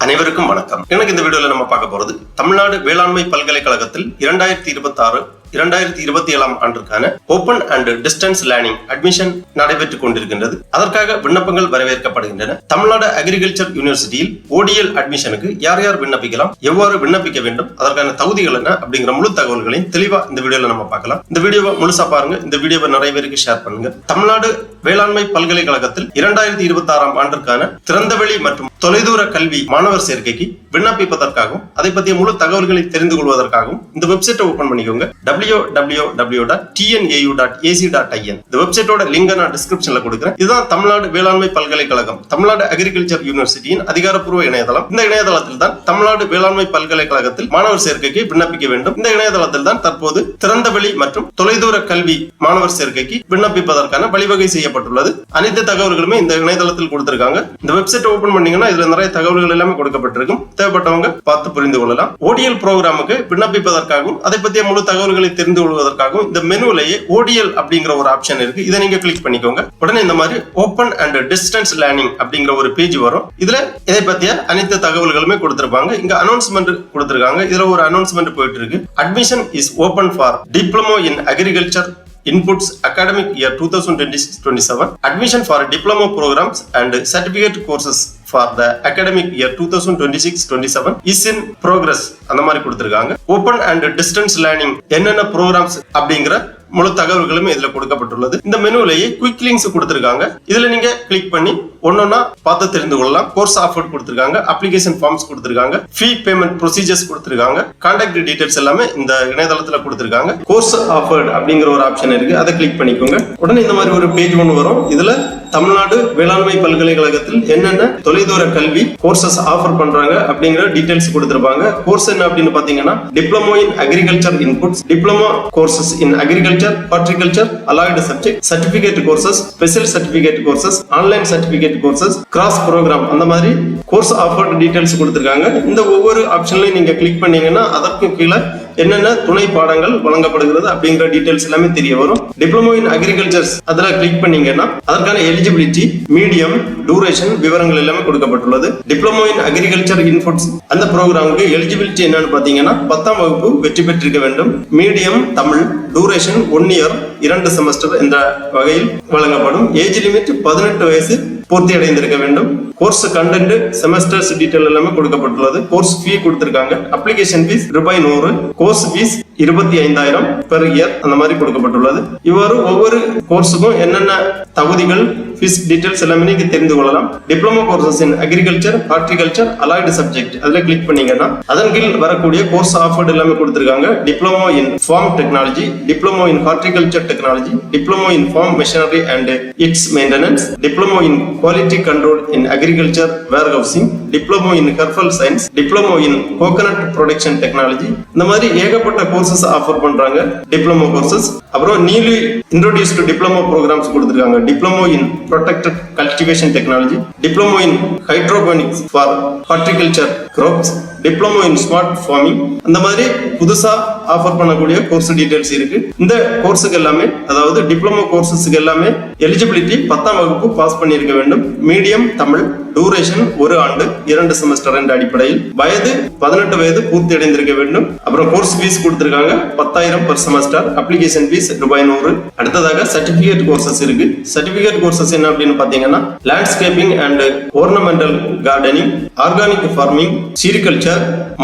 அனைவருக்கும் வணக்கம். எனக்கு இந்த வீடியோல நம்ம பார்க்க போறது தமிழ்நாடு வேளாண்மை பல்கலைக்கழகத்தில் 2026-2027 ஆண்டிற்கான open and distance learning admission நடைபெற்றுக் கொண்டிருக்கின்றது. அதற்காக விண்ணப்பங்கள் வரவேற்கப்படுகின்றன. தமிழ்நாடு அக்ரிகல்ச்சர் யூனிவர்சிட்டியில் ODL அட்மிஷனுக்கு யார் யார் விண்ணப்பிக்கலாம், எவ்வாறு விண்ணப்பிக்க வேண்டும், அதற்கான தகுதிகள் என்ன அப்படிங்கிற முழு தகவல்களையும் தெளிவா இந்த வீடியோல நம்ம பார்க்கலாம். இந்த வீடியோவை முழுசா பாருங்க. இந்த வீடியோவை நிறைய பேருக்கு ஷேர் பண்ணுங்க. தமிழ்நாடு வேளாண்மை பல்கலைக்கழகத்தில் 2026 ஆண்டிற்கான திறந்தவெளி மற்றும் தொலைதூர கல்வி மாணவர் சேர்க்கைக்கு விண்ணப்பிப்பதற்காகவும் அதை பற்றிய முழு தகவல்களை தெரிந்து கொள்வதற்காகவும் இந்த வெப்சைட்டை ஓபன் பண்ணிக்கோங்க. www.tnau.ac.in. இந்த வெப்சைட்டோட லிங்கை நான் டிஸ்கிரிப்ஷன்ல கொடுக்கிறேன். இதுதான் தமிழ்நாடு வேளாண்மை பல்கலைக்கழகம், தமிழ்நாடு அக்ரிகல்ச்சர் யூனிவர்சிட்டியின் அதிகாரப்பூர்வ இணையதளம். இந்த இணையதளத்தில் தான் தமிழ்நாடு வேளாண்மை பல்கலைக்கழகத்தில் மாணவர் சேர்க்கைக்கு விண்ணப்பிக்க வேண்டும். இந்த இணையதளத்தில் தான் தற்போது திறந்தவெளி மற்றும் தொலைதூர கல்வி மாணவர் சேர்க்கைக்கு விண்ணப்பிப்பதற்கான வழிவகை செய்யப்பட்டுள்ளது. அனைத்து தகவல்களுமே இந்த இணையதளத்தில் கொடுத்திருக்காங்க. இந்த வெப்சைட் ஓபன் பண்ணீங்கன்னா இதுல நிறைய தகவல்கள் எல்லாமே கொடுக்கப்பட்டிருக்கும். தேவைப்பட்டவங்க பார்த்து புரிந்து கொள்ளலாம். ODL ப்ரோக்ராமுக்கு விண்ணப்பிப்பதற்காகவும் அதை பற்றிய முழு தகவல்களை தெரிந்து கொள்வதற்காகவும் இந்த மெனுவிலேயே ODL அப்படிங்கிற ஒரு ஆப்ஷன் இருக்கு. இதை நீங்க கிளிக் பண்ணிக்கோங்க. உடனே இந்த மாதிரி ஓபன் அண்ட் டிஸ்டன்ஸ் லேர்னிங் அப்படிங்கிற ஒரு பேஜ் வரும். இதுல இதை பற்றிய அனைத்து தகவல்களுமே கொடுத்திருப்பாங்க. இங்க அனௌன்ஸ்மெண்ட் கொடுத்திருக்காங்க. இதுல ஒரு அனௌன்ஸ்மெண்ட் போயிட்டு இருக்கு. Admission is open for diploma in agriculture inputs academic year 2026-27. Admission for diploma programs and certificate courses for the academic year 2026-27 is in progress. அந்த மாதிரி கொடுத்திருக்காங்க. ஓபன் அண்ட் டிஸ்டன்ஸ் லேர்னிங் என்னென்ன ப்ரோக்ராம்ஸ் அப்படிங்கிற முழு தகவல்களும் இதுல கொடுக்கப்பட்டுள்ளது. இந்த மெனுவிலேயே குயிக் லிங்க்ஸ் கொடுத்திருக்காங்க. இதுல நீங்க கிளிக் பண்ணி ஒன்னொன்னா பார்த்து தெரிந்து கொள்ளலாம். கோர்ஸ் ஆஃபர் கொடுத்திருக்காங்க, அப்ளிகேஷன் ஃபார்ம்ஸ் கொடுத்திருக்காங்க, ஃபீ பேமெண்ட் ப்ரொசீஜர்ஸ் கொடுத்திருக்காங்க, கான்டாக்ட் டீடைல்ஸ் எல்லாமே இந்த இணையதளத்துல கொடுத்திருக்காங்க. கோர்ஸ் ஆஃபர் அப்படிங்கிற ஒரு ஆப்ஷன் இருக்கு, அதை கிளிக் பண்ணிக்கோங்க. உடனே இந்த மாதிரி ஒரு பேஜ் ஒன்று வரும். இதுல தமிழ்நாடு வேளாண்மை பல்கலைக்கழகத்தில் என்னென்ன தொலைதூர கல்வி கோர்சஸ் ஆஃபர் பண்றாங்க அப்படிங்கிற டீடைல்ஸ் கொடுத்திருப்பாங்க. கோர்ஸ் என்ன அப்படின்னு பாத்தீங்கன்னா diploma in agriculture inputs, diploma courses in agriculture, horticulture, allied subject, certificate courses, special certificate courses, online certificate courses, cross programme, அந்த மாதிரி கோர்ஸ் ஆஃபர் டீடைல்ஸ் கொடுத்திருக்காங்க. இந்த ஒவ்வொரு ஆப்ஷன்லையும் நீங்க கிளிக் பண்ணீங்கன்னா அதற்கு கீழே என்னென்ன துணை பாடங்கள் வழங்கப்படுகிறது அப்படிங்கிற டீடைல்ஸ் எல்லாமே தெரிய வரும். டிப்ளமோ இன் அக்ரிகல்ச்சர்ஸ் அதுல கிளிக் பண்ணீங்கன்னா அதற்கான எலிஜிபிலிட்டி, மீடியம், டியூரேஷன் விவரங்கள் எல்லாமே கொடுக்கப்பட்டுள்ளது. டிப்ளமோ இன் அக்ரிகல்ச்சர் இன்புட்ஸ் அந்த ப்ரோக்ராமுக்கு எலிஜிபிலிட்டி என்னன்னு பாத்தீங்கன்னா 10ஆம் வகுப்பு வெற்றி பெற்றிருக்க வேண்டும். Medium Tamil, duration 1 year 2 semester என்ற வகையில் வழங்கப்படும். ஏஜ் லிமிட் 18 வயசு பூர்த்தி அடைந்திருக்க வேண்டும். கோர்ஸ் கண்டென்ட், செமஸ்டர்ஸ் டீடைல் எல்லாமே கொடுக்கப்பட்டுள்ளது. கோர்ஸ் ஃபீ கொடுத்திருக்காங்க. அப்ளிகேஷன் ஃபீஸ் ரூபாய் 100, கோர்ஸ் ஃபீஸ் 25,000 பெர் இயர் அந்த மாதிரி கொடுக்கப்பட்டுள்ளது. இவ்வாறு ஒவ்வொரு கோர்ஸுக்கும் என்னென்ன தகுதிகள், ஃபீஸ் டீடைல்ஸ் எல்லாமே நீங்க தெரிந்து கொள்ளலாம். Diploma courses in agriculture, horticulture, allied subject அதுல கிளிக் பண்ணீங்கன்னா அதன் கீழ் வரக்கூடிய கோர்ஸ் ஆஃபர்ட் எல்லாமே கொடுத்திருக்காங்க. Diploma in farm technology, diploma in horticulture technology, diploma in farm machinery and its maintenance, diploma in quality control in agriculture warehousing, diploma in herbal science, diploma in coconut production technology, இந்த மாதிரி ஏகப்பட்ட courses offer பண்றாங்க. Diploma courses அப்புறம் newly introduced diploma programmes கொடுத்திருக்காங்க. Diploma in protected cultivation technology, diploma in hydroponics for horticulture crops, diploma in smart farming, அந்த மாதிரி புதுசா offer பண்ணக்கூடிய கோர்ஸ் டீடைல்ஸ் இருக்கு. இந்த கோர்ஸுக்கு எல்லாமே, அதாவது டிப்ளமோ கோர்சஸ்க்கு எல்லாமே எலிஜிபிலிட்டி 10ஆம் வகுப்பு பாஸ் பண்ணியிருக்க வேண்டும். மீடியம் தமிழ், டியூரேஷன் 1 ஆண்டு 2 செமஸ்டர் என்ற அடிப்படையில், வயது 18 வயது பூர்த்தி அடைந்திருக்க வேண்டும். அப்புறம் கோர்ஸ் ஃபீஸ் கொடுத்திருக்காங்க 10,000 பெர் செமஸ்டர். அப்ளிகேஷன் ஃபீஸ் ரூபாய் 100. அடுத்ததாக சர்டிபிகேட் கோர்சஸ் இருக்கு. சர்டிபிகேட் கோர்சஸ் என்ன அப்படின்னு பாத்தீங்கன்னா landscaping and ornamental gardening, organic farming, sericulture,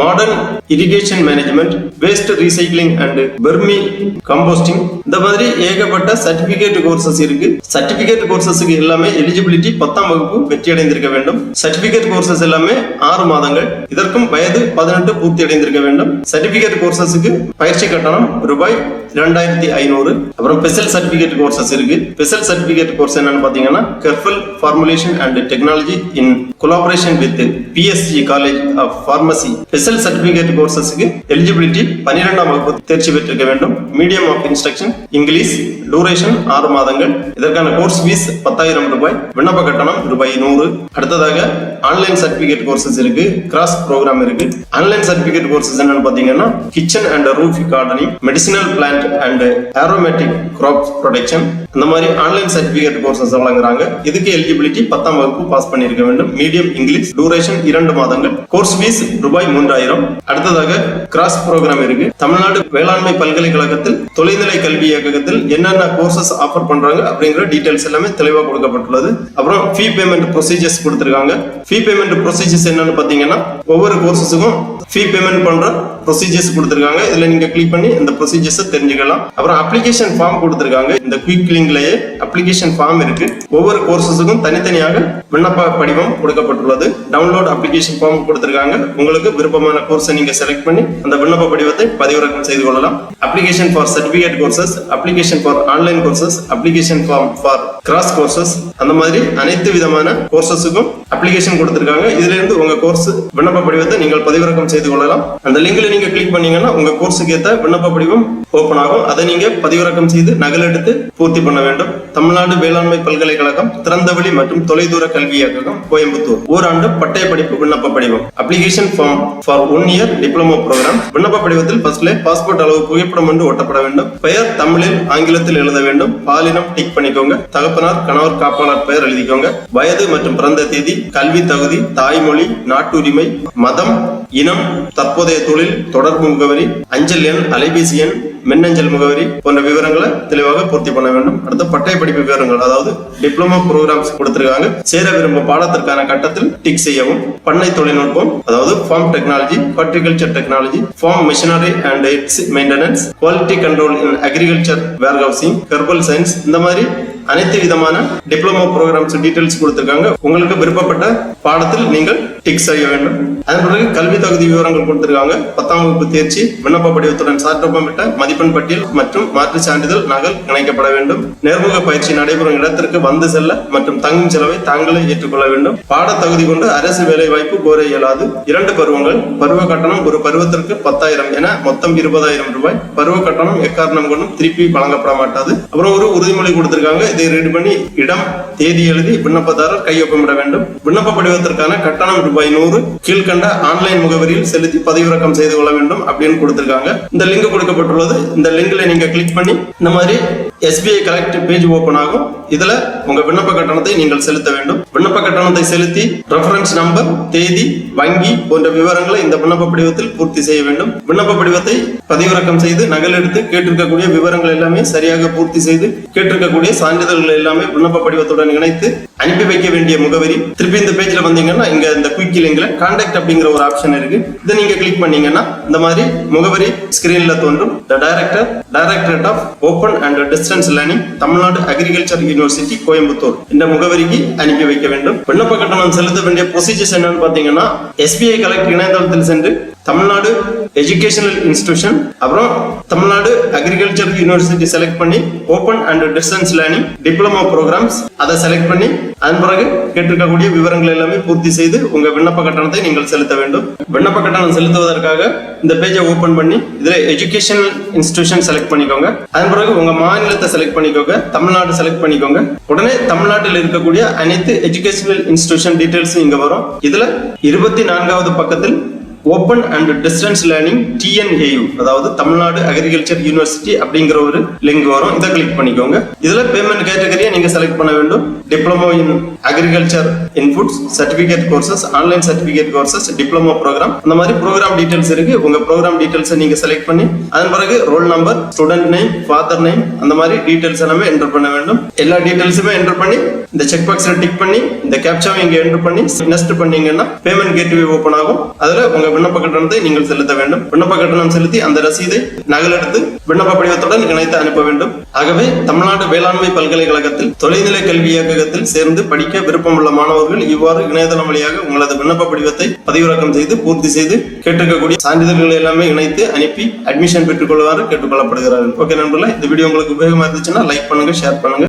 modern irrigation management, waste recycling and vermicomposting, இந்த மாதிரி ஏகப்பட்ட சர்டிபிகேட் கோர்சஸ் இருக்கு. சர்டிபிகேட் கோர்சஸ்க்கு எல்லாமே எலிஜிபிலிட்டி 10ஆம் வகுப்பு வெற்றி அடைந்திருக்க வேண்டும். சர்டிபிகேட் கோர்சஸ் எல்லாமே 6 மாதங்கள். இதற்கும் வயது 18 பூர்த்தி அடைந்திருக்க வேண்டும். சர்டிபிகேட் கோர்சஸ்க்கு பயிற்சி கட்டணம் ரூபாய் 2,500. அப்புறம் ஸ்பெஷல் சர்டிபிகேட் கோர்சஸ் இருக்கு. ஸ்பெஷல் சர்டிபிகேட் கோர்ஸ் என்னன்னு பாத்தீங்கன்னா herbal formulation and technology in collaboration with PSG college of pharmacy. Special certificate கோர்சஸ்க்கு எலிஜிபிலிட்டி 12ஆம் வகுப்பு தேர்ச்சி பெற்றிருக்க வேண்டும். Medium of instruction English, duration 6 மாதங்கள். இதற்கான கோர்ஸ் ஃபீஸ் 10,000 ரூபாய். விண்ணப்ப கட்டணம் ரூபாய் 100. அடுத்ததாக ஆன்லைன் சர்டிபிகேட் கோர்சஸ் இருக்கு, கிராஸ் ப்ரோக்ராம் இருக்கு. ஆன்லைன் சர்டிபிகேட் கோர்சஸ் என்னன்னு பாத்தீங்கன்னா kitchen and roof gardening, medicinal plant and aromatic crop production, இந்த மாதிரி ஆன்லைன் சர்டிபிகேட் கோர்சஸ் வழங்குறாங்க. இதுக்கு எலிஜிபிலிட்டி 10ஆம் வகுப்பு பாஸ் பண்ணியிருக்க வேண்டும். மீடியம் மீடியம் இங்கிலீஷ், டூரேஷன் 2 மாதங்கள், கோர்ஸ் ஃபீஸ் ரூபாய் 3000. அடுத்ததாக கிராஸ் ப்ரோக்ராம் இருக்கு. தமிழ்நாடு வேளாண்மை பல்கலைக்கழகத்தில் தொலைநிலை கல்வி இயக்ககத்தில் என்னென்ன கோர்சஸ் ஆஃபர் பண்றாங்க அப்படிங்கிற டீடைல்ஸ் எல்லாமே தெளிவாக கொடுக்கப்பட்டுள்ளது. அப்புறம் ஃபீ பேமெண்ட் ப்ரொசீஜர்ஸ் கொடுத்திருக்காங்க. ஃபீ பேமெண்ட் ப்ரொசீஜர்ஸ் என்னன்னு பாத்தீங்கன்னா ஒவ்வொரு கோர்சஸுக்கும் ஃபீ பேமெண்ட் பண்ற ப்ரொசீஜர்ஸ் கொடுத்திருக்காங்க. இதுல நீங்க கிளிக் பண்ணி இந்த ப்ரொசீஜர்ஸ் தெரிஞ்சுக்கலாம். அப்புறம் அப்ளிகேஷன் ஃபார்ம் கொடுத்திருக்காங்க. இந்த குயிக் லிங்க்லயே அப்ளிகேஷன் ஃபார்ம் இருக்கு. ஒவ்வொரு கோர்சஸுக்கும் தனித்தனியாக விண்ணப்ப படிவம் கொடுக்கப்பட்டுள்ளது. டவுன்லோட் அப்ளிகேஷன் ஃபார்ம் கொடுத்திருக்காங்க. உங்களுக்கு விருப்பமான கோர்ஸை நீங்க செலக்ட் பண்ணி அந்த விண்ணப்ப படிவத்தை பதிவிறக்கம் செய்து கொள்ளலாம். Application for certificate courses, application for online courses, application form for cross courses, அந்த மாதிரி அனைத்து விதமான கோர்சஸுக்கும் அப்ளிகேஷன் கொடுத்திருக்காங்க. இதுல இருந்து உங்க கோர்ஸ் விண்ணப்ப படிவத்தை நீங்கள் பதிவிறக்கம் செய்து கொள்ளலாம். அந்த லிங்க்ல நீங்க கிளிக் பண்ணீங்கன்னா உங்க கோர்ஸுக்கு ஏற்ற விண்ணப்ப படிவம் ஓபன் ஆகும். அதை நீங்க பதிவிறக்கம் செய்து நகல் எடுத்து பூர்த்தி பண்ண வேண்டும். தமிழ்நாடு வேளாண்மை பல்கலைக்கழகம் திறந்தவெளி மற்றும் தொலைதூர கல்வி இயக்ககம், கோயம்புத்தூர். ஓராண்டு பட்டய படிப்பு விண்ணப்ப படிவம். Application form for 1 year diploma programme. விண்ணப்ப படிவத்தில் ஃபர்ஸ்ட்ல பாஸ்போர்ட் அளவு புகைப்படம் ஒன்று ஒட்டப்பட வேண்டும். பெயர் தமிழில் ஆங்கிலத்தில் எழுத வேண்டும். பாலினம் டிக் பண்ணிக்கோங்க. தகப்பனார் கணவர் காப்பாளர் பெயர் எழுதிக்கோங்க. வயது மற்றும் பிறந்த தேதி, கல்வி தகுதி, தாய்மொழி, நாட்டுரிமை, மதம், இனம், தற்போதைய தொழில், தொடர்பு முகவரி, அஞ்சல் எண், அலைபேசி எண், மின்னஞ்சல் முகவரி போன்ற விவரங்களை தெளிவாக பூர்த்தி பண்ண வேண்டும். அடுத்து பட்டய படிப்பு விவரங்கள், அதாவது டிப்ளமோ ப்ரோக்ராம்ஸ் கொடுத்திருக்காங்க. சேர விரும்பும் பாடத்திற்கான கட்டத்தில் டிக் செய்யவும். பண்ணை தொழில்நுட்பம், அதாவது farm technology, horticulture technology, farm machinery and its maintenance, quality control in agriculture warehousing, herbal science, இந்த மாதிரி அனைத்து விதமான டிப்ளமோ ப்ரோக்ராம்ஸ் டீடைல்ஸ் கொடுத்திருக்காங்க. உங்களுக்கு விருப்பப்பட்ட பாடத்தில் நீங்கள் டிக் செய்ய வேண்டும். அதன் பிறகு கல்வி தகுதி விவரங்கள் கொடுத்திருக்காங்க. 10ஆம் வகுப்பு தேர்ச்சி, விண்ணப்ப படிவத்துடன் சான்றொப்பமிட்ட மதிப்பெண் பட்டியல் மற்றும் மாற்று சான்றிதழ் நகல் இணைக்கப்பட வேண்டும். நேர்முக பயிற்சி நடைபெறும் இடத்திற்கு வந்து செல்ல மற்றும் தங்கும் செலவை தாங்களே ஏற்றுக்கொள்ள வேண்டும். பாட தகுதி கொண்டு அரசு வேலை வாய்ப்பு கோர இயலாது. 2 பருவங்கள். பருவ கட்டணம் ஒரு பருவத்திற்கு 10,000 என மொத்தம் 20,000 ரூபாய். பருவ கட்டணம் எக்காரணம் கொண்டும் திருப்பி வழங்கப்பட மாட்டாது. அப்புறம் ஒரு உறுதிமொழி கொடுத்திருக்காங்க. இதை ரெடி பண்ணி இடம் தேதி எழுதி விண்ணப்பதாரர் கையொப்பமிட வேண்டும். விண்ணப்ப படிவத்திற்கான கட்டணம் ரூபாய் 100 கீழ்கண்ட ஆன்லைன் முகவரியில் செலுத்தி பதிவிறக்கம் செய்து கொள்ள வேண்டும் அப்படின்னு கொடுத்திருக்காங்க. இந்த லிங்க் கொடுக்கப்பட்டுள்ளது. இந்த லிங்க்ல நீங்க கிளிக் பண்ணி இந்த மாதிரி SBI கலெக்ட் பேஜ் ஓபன் ஆகும். இதுல உங்க விண்ணப்ப கட்டணத்தை நீங்கள் செலுத்த வேண்டும். விண்ணப்ப கட்டணத்தை செலுத்தி ரெஃபரன்ஸ் நம்பர், தேதி, வங்கி போன்ற விவரங்களை இந்த விண்ணப்ப படிவத்தில் பூர்த்தி செய்ய வேண்டும். விண்ணப்ப படிவத்தை பதிவிறக்கம் செய்து நகல் எடுத்து கேட்டிருக்கக்கூடிய விவரங்கள் எல்லாமே சரியாக பூர்த்தி செய்து கேட்டிருக்கக்கூடிய சான்றிதழ்கள் எல்லாமே விண்ணப்ப படிவத்துடன் இணைத்து அனுப்பி வைக்க வேண்டிய முகவரி. திருப்பி இந்த பேஜ்ல வந்தீங்கன்னா இங்க இந்த குயிக் லிங்க்ல கான்டாக்ட் அப்படிங்கிற ஒரு ஆப்ஷன் இருக்கு. இதை நீங்க கிளிக் பண்ணீங்கன்னா இந்த மாதிரி முகவரி ஸ்கிரீன்ல தோன்றும். The directorate of open and distance learning, Tamil Nadu agriculture university, Coimbatore, இந்த முகவரிக்கு அனுப்பி வைக்க வேண்டும். விண்ணப்ப கட்டணம் செலுத்த வேண்டிய ப்ரொசீஜர்ஸ் என்னன்னு பாத்தீங்கன்னா SBI கலெக்ட் இணையதளத்தில் சென்று தமிழ்நாடு எஜுகேஷனல் இன்ஸ்டிடியூஷன், அப்புறம் தமிழ்நாடு அக்ரிகல்ச்சர் யூனிவர்சிட்டி செலக்ட் பண்ணி open and distance learning diploma programmes அதை செலக்ட் பண்ணி அதன் பிறகு கேட்டிருக்கக்கூடிய விவரங்கள் எல்லாமே பூர்த்தி செய்து உங்க விண்ணப்ப கட்டணத்தை நீங்கள் செலுத்த வேண்டும். விண்ணப்ப கட்டணம் செலுத்துவதற்காக இந்த பேஜை ஓபன் பண்ணி இதுல எஜுகேஷனல் இன்ஸ்டிடியூஷன் செலக்ட் பண்ணிக்கோங்க. அதன் பிறகு உங்க மாநிலத்தை செலக்ட் பண்ணிக்கோங்க. தமிழ்நாடு செலக்ட் பண்ணிக்கோங்க. உடனே தமிழ்நாட்டில் இருக்கக்கூடிய அனைத்து எஜுகேஷனல் இன்ஸ்டிடியூஷன் டீடைல்ஸ் இங்க வரும். இதுல 24வது பக்கத்தில் open and distance learning TNAU, அதாவது தமிழ்நாடு அக்ரிகல்ச்சர் யூனிவர்சிட்டி அப்படிங்கிற ஒரு லிங்க் வரும். இதை கிளிக் பண்ணிக்கோங்க. இதுல பேமெண்ட் கேட்டகரியை நீங்க செலக்ட் பண்ண வேண்டும். Diploma in agriculture inputs, certificate courses, online certificate courses, diploma programme, அந்த மாதிரி ப்ரோக்ராம் டீடைல்ஸ் இருக்கு. உங்க ப்ரோக்ராம் டீடைல்ஸை நீங்க செலக்ட் பண்ணி அதன் பிறகு roll number, student name, father name, அந்த மாதிரி டீடைல்ஸ் எல்லாமே என்டர் பண்ண வேண்டும். எல்லா டீடைல்ஸுமே என்டர் பண்ணி இந்த செக் பாக்ஸ்ல டிக் பண்ணி இந்த கேப்சாவை இங்க என்டர் பண்ணி நெக்ஸ்ட் பண்ணீங்கன்னா பேமெண்ட் கேட்வே ஓபன் ஆகும். அதுல உங்க விண்ணப்ப கட்டணத்தை நீங்கள் செலுத்த வேண்டும். விண்ணப்ப கட்டணம் செலுத்தி அந்த ரசீதை நகலெடுத்து விண்ணப்ப படிவத்துடன் இணைத்து அனுப்ப வேண்டும். ஆகவே தமிழ்நாடு வேளாண்மை பல்கலைக்கழகத்தில் தொலைநிலை கல்வி இயக்ககத்தில் சேர்ந்து படிக்க விருப்பமுள்ள மாணவர்கள் இவ்வாறு இணையதளம் வழியாக உங்களது விண்ணப்ப படிவத்தை பதிவிறக்கம் செய்து பூர்த்தி செய்து கேட்டிருக்கக்கூடிய சான்றிதழ்களை எல்லாமே இணைத்து அனுப்பி அட்மிஷன் பெற்றுக் கொள்வாரு கேட்டுக்கொள்ளப்படுகிறார்கள். ஓகே நண்பர்களே, இந்த வீடியோ உங்களுக்கு உபயோகமா இருந்துச்சுன்னா லைக் பண்ணுங்க, ஷேர் பண்ணுங்க.